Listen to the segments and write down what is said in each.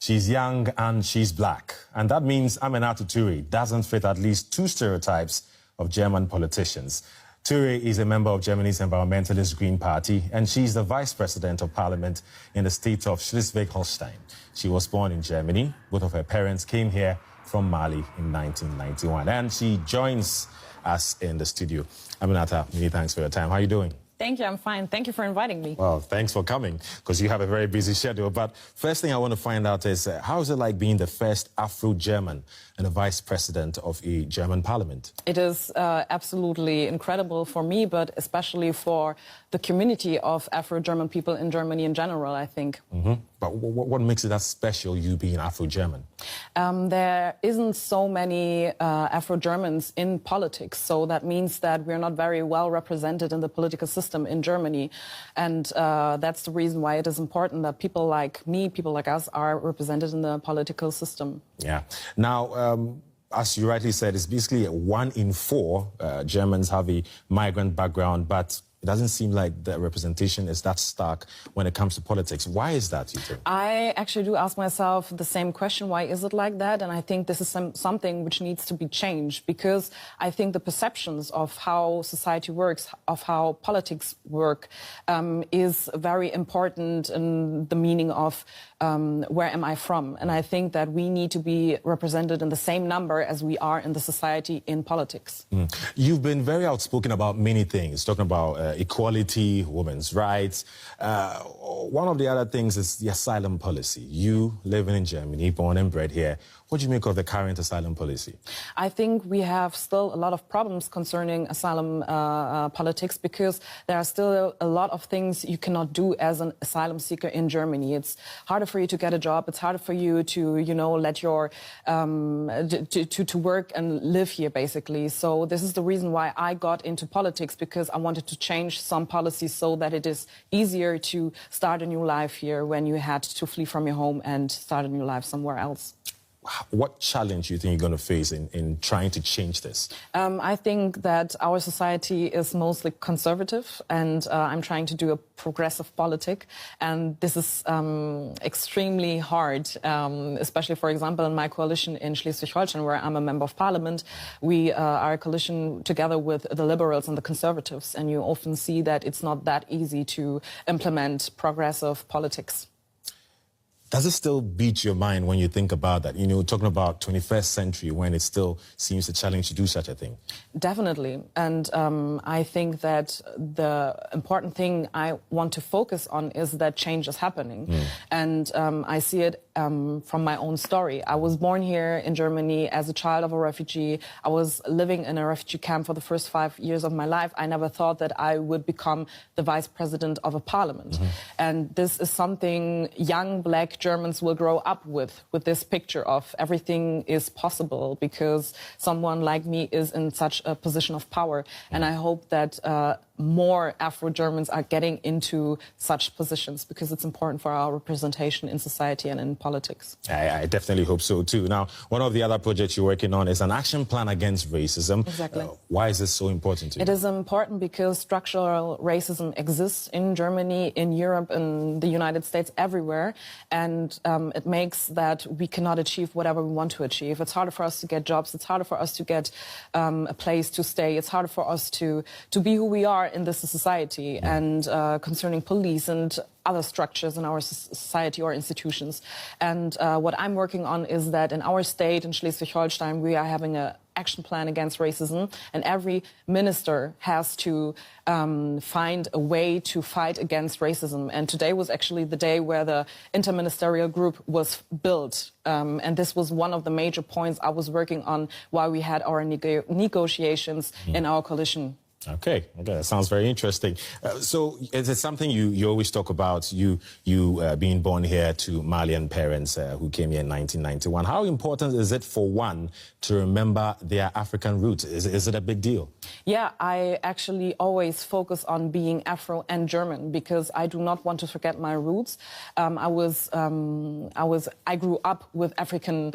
She's young and she's black. And that means Aminata Touré doesn't fit at least two stereotypes of German politicians. Touré is a member of Germany's environmentalist Green Party, and she's the Vice President of Parliament in the state of Schleswig-Holstein. She was born in Germany. Both of her parents came here from Mali in 1991. And she joins us in the studio. Aminata, many thanks for your time. How are you doing? Thank you, I'm fine. Thank you for inviting me. Well, thanks for coming, because you have a very busy schedule. But first thing I want to find out is, how is it like being the first Afro-German and the Vice President of a German parliament? It is absolutely incredible for me, but especially for the community of Afro-German people in Germany in general, I think. Mm-hmm. But what makes it that special, you being Afro-German? There isn't so many Afro-Germans in politics, so that means that we're not very well represented in the political system in Germany. And that's the reason why it is important that people like me, people like us, are represented in the political system. Yeah. Now, as you rightly said, it's basically 1 in 4 Germans have a migrant background, but it doesn't seem like the representation is that stark when it comes to politics. Why is that, you think? I actually do ask myself the same question, why is it like that? And I think this is something which needs to be changed, because I think the perceptions of how society works, of how politics work, is very important in the meaning of where am I from? And I think that we need to be represented in the same number as we are in the society in politics. Mm. You've been very outspoken about many things, talking about equality, women's rights. One of the other things is the asylum policy. You living in Germany, born and bred here. What do you make of the current asylum policy? I think we have still a lot of problems concerning asylum politics, because there are still a lot of things you cannot do as an asylum seeker in Germany. It's harder for you to get a job. It's harder for you to, you know, let your to work and live here, basically. So this is the reason why I got into politics, because I wanted to change some policies so that it is easier to start a new life here when you had to flee from your home and start a new life somewhere else. What challenge do you think you're going to face in trying to change this? I think that our society is mostly conservative, and I'm trying to do a progressive politic. And this is extremely hard, especially, for example, in my coalition in Schleswig-Holstein, where I'm a member of parliament. We are a coalition together with the liberals and the conservatives. And you often see that it's not that easy to implement progressive politics. Does it still beat your mind when you think about that? You know, talking about 21st century, when it still seems a challenge to do such a thing. Definitely. And I think that the important thing I want to focus on is that change is happening. Mm. And I see it from my own story. I was born here in Germany as a child of a refugee. I was living in a refugee camp for the first 5 years of my life. I never thought that I would become the vice president of a parliament. Mm-hmm. And this is something young black Germans will grow up with this picture of everything is possible because someone like me is in such a position of power. And I hope that more Afro-Germans are getting into such positions, because it's important for our representation in society and in politics. I definitely hope so too. Now, one of the other projects you're working on is an action plan against racism. Exactly. Why is this so important to you? It is important because structural racism exists in Germany, in Europe, in the United States, everywhere. And it makes that we cannot achieve whatever we want to achieve. It's harder for us to get jobs. It's harder for us to get a place to stay. It's harder for us to be who we are in this society. And concerning police and other structures in our society or institutions. And what I'm working on is that in our state, in Schleswig-Holstein, we are having an action plan against racism, and every minister has to find a way to fight against racism. And today was actually the day where the interministerial group was built. And this was one of the major points I was working on while we had our negotiations in our coalition. Okay, that sounds very interesting. So is it something you always talk about, you being born here to Malian parents who came here in 1991? How important is it for one to remember their African roots? Is it a big deal? Yeah, I actually always focus on being Afro and German, because I do not want to forget my roots. I grew up with African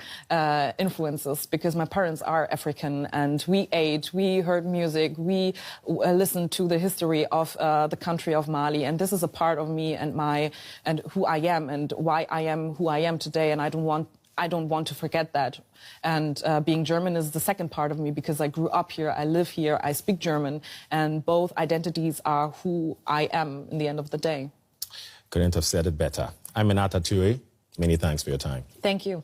influences, because my parents are African, and we ate, we heard music, we listen to the history of the country of Mali. And this is a part of me and who I am and why I am who I am today. And I don't want to forget that. And being German is the second part of me because I grew up here, I live here, I speak German, and both identities are who I am in the end of the day. Couldn't have said it better. Aminata Touré, many thanks for your time. Thank you.